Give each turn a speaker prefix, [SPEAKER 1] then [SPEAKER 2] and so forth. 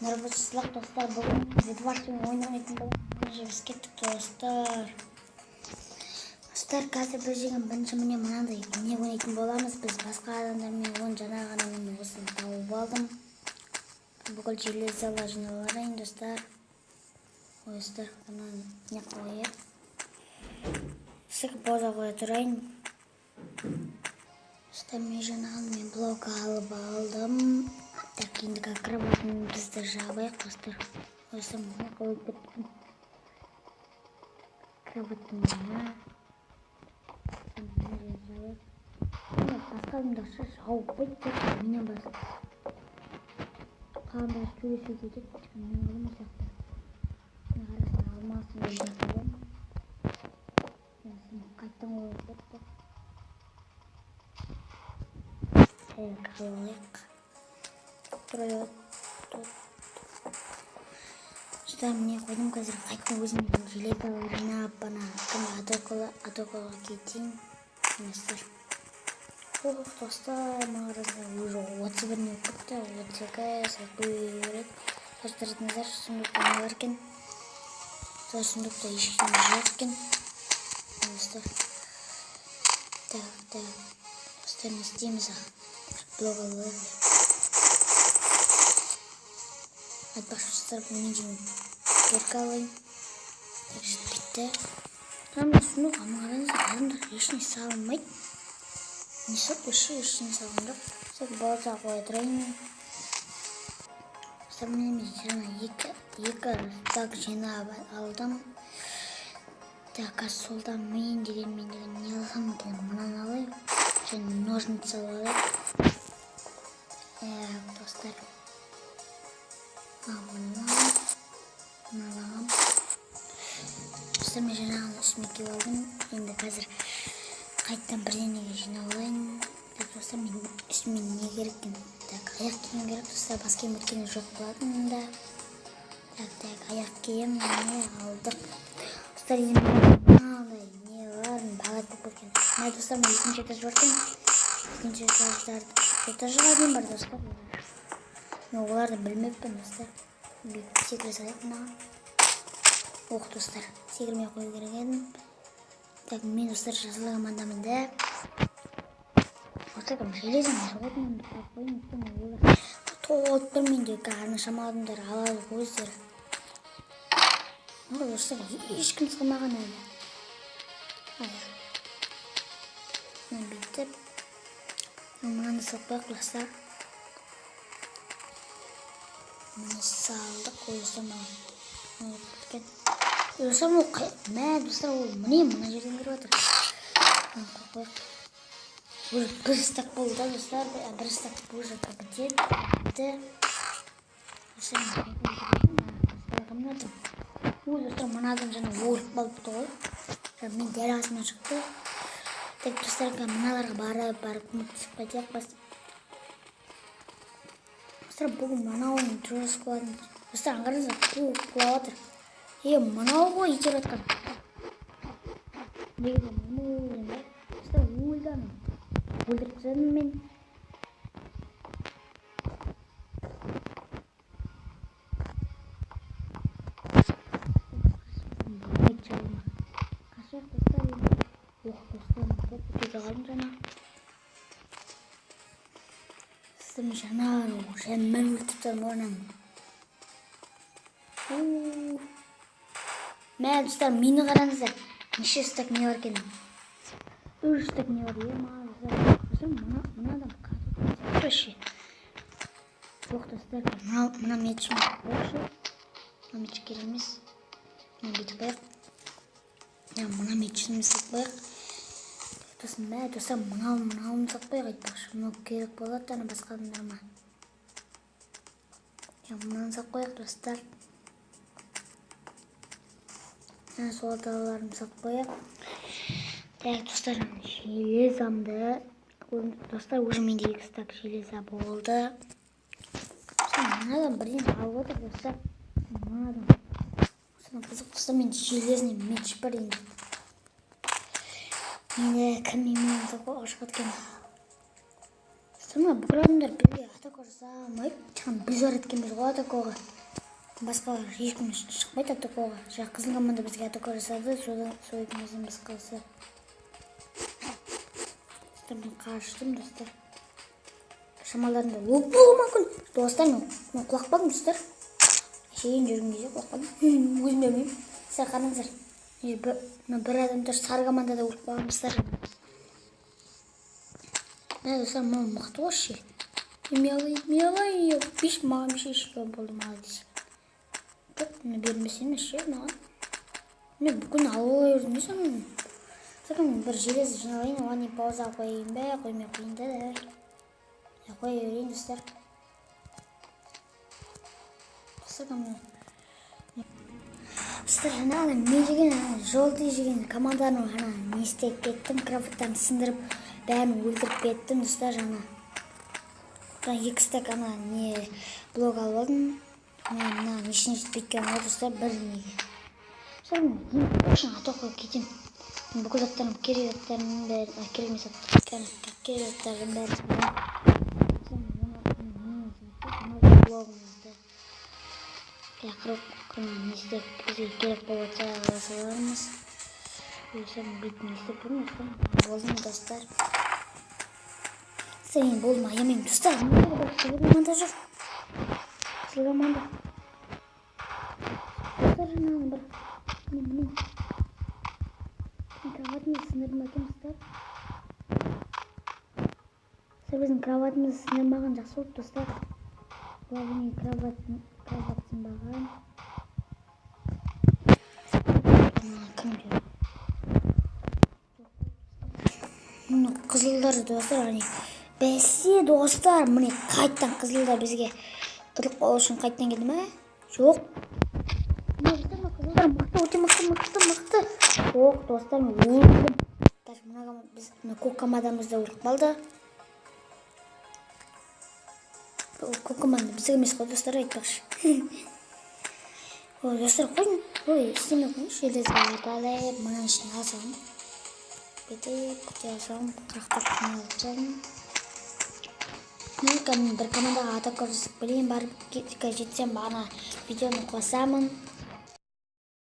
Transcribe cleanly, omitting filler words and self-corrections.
[SPEAKER 1] Армысыздар достар, бүгін Эдвардпен ойнайтын боламыз. Біз кеттік достар. Достар, қазір біз бірінші міне мынандай не ойнайтын боламыз. Біз басқа адамдармен жаңа ғана мен осыны тауып алдым. Бүкіл железала жиналайын достар. Достар, не қойып. Сық боза қоя тұрайын. Достар, мен жаңа ғана мен блок алып алдым. Так, енді акробатын бізді жабайық достар. Осы мұны қойып біттім. Акробатын мұны. Басқа адамдарша жауып бітті. Менен басып. Қаламдар сөйлесе кетеді. Мен алмасақтар. Мен арасында алмасын деп жатырым. Мен қайттан қойып бітті. Қалайық. Что мне қойдым қазір қайттан өзіммен железалы жинап атоколға кетейін достар. Достар, мағарызда уже 31 не өтті, 32 сәт көреді. Достарыңыздар сұмдықта не бар екен? Сұмдықта ешкім жоқ екен. Достар. Так. Достар, не істейміз? Блок алып. Айтпақшыстар мен жеңін беркі алайын. Жетпетті. Құрамда сұнық амағаранызда адамдар ешіне салынмайды. Не соқ ешіне салғандық. Сәк балса қоя тұрайын. Сәмінеме жаңа екі растак жинап алдым. Так, солдан мен деген не алсам екен мұнан алайын. Және ножницы алайын. Достар. Налағам. Достар, мен жаңағын үстіме кеп алдым. Енді қазір қайттан бірденеге жиналайын. Так, достар, мен үстіме не кереккен? Так, аяқ киім керек. Достар, бас киім өткені жоқ болатын да. Так, аяқ киім не алдық. Достар, енді мынандай неларын бағат болып өткен. Достар, мен екінші этаж бартын. Екінші этажға дейін бар достар. Мен оларды білмеппін достар. Секіре салайық мынаған. Достар, секірмей қою керек едім. Так, мен достар жазылы командамын да. Достар, железім жоғатымын деп қойын. Тоғылып бірменде қарны шамадымдар алады көздер. Достар, ешкім сылмаған әлі. Мен бүйтіп. Мұнаны сылпақ достар. Мұны салдық қойысым ал. Достар, достар, мұна жерден кіріп отыр. Қойық. Бір стак болды да, достар. Бір стак бұл жаққа бітеді. Достар, мұнадан жаңа орып балыпты ғой. Мен дәл асымен шықты. Так, достар, мұналарға барып мүктісіп қайтияқ бастып. Достар, бүгін мынауын тұрыс қыладың. Достар, аңғарыңыздар, құлап отыр. Мынау ғой етер отқан. Неге мұны өлден бай? Достар, өлден. Өлдіріп тізадым мен. Қашақ достар енді. Достар, өте жағалым жаңа. Мен өлтіптірім орнан. Мә, достар, мені қараңыздар. Неше стак не бар екен? 3 стак не бар. Достар, мұнадан қатып тұршы. Жоқ, достар, мұна метшім қойшы. Мұна метші керемес. Мен бетіп қойық. Мұна метшім сық қойық. Достар, мұнауын сақ қойық айтпақшы. Мұнау керек болады, басқа адамдарма. Мұнан сақ қойық, достар. Сол аталарым сақ қойық. Так, достар, железамды. Достар, уже менде 2 стак железа болды. Мұнадан бірден алып отыр, достар. Мұнадан. Қызық, достар, менде железный меч бар енді. Менде кірмеймен атаққа ашық өткен. Достар, бүкіл адамдар бірге атаққа жасамайды. Біз бар еткенбіз ғой атаққа. басқа ешкім шықпайды атакоға. Жаңа қызыл команда бізге атако жасады, сол екеумізден басқасы. Мен қарыштым, достар. Шамаларында лоп болуы мүмкін. Достар, мен құлақпадым, достар. Шейін жүрген кезде құлақпадым. Өзім білмеймін. Сіздер қараңыздар. Бір адамдар сары командада құлақпадым, достар. Достар, маған мықты ғой. Милай, биш маған бір шешкі болды молодец. Мен бермесем ше маған. Мен бүкін алып өрдім соның. Сәкім бір железі жиналайын, оған не пауза қойайын бә, қоймай қойын да. Қой өрейін, достар. Сәкім достар, мен жеген, жолды жеген команданың не істеп кеттім, крафттарын сындырып, бәрін өлдіріп кеттім, достар, жаңа. Екі стек не блок алып алдым. Мен нешіне жетпейкен ғой, достар, бір неге. Достар, мен үшін атаққа кетем. Бүкіл аттарым, керек аттарым бәрін, керек емес аттарым, керек аттарым бәрін. Қырман не істеп, бізге керек болатса аласаларымыз. Өйсем бетін не істеп бұрын, болдым, достар. Сен болдым, аямайым, достар. Қызыл команда жүр. Қызыл команда. Достар, жаңағы бір. Мен кроватымызды сындырдым әкем, достар. Біздің кроватымызды сындырмаған жақсы болды, достар. Бұлардың кроват сынбаған. Кім жүр? Қызылдар, достар, бәсе, достар, міне қайттан қызылдар бізге ұтылып қалу үшін қайттан келді ме? Жоқ. Қызылдар мықты, өте мықты. Жоқ, достар, мен өлдім. Біз көк командамызда өліп қалды. Көк команда бізге емес қой, достар, айтпақшы. Достар, қойын, істемей қойыңыз, железге апалайып, мұнан ішіне алсам. Бетейіп, күте алсам, қырақтап күне алсам. Бір командаға атаққа жасып білейін, барып жетсем бағана видеоны қосамын.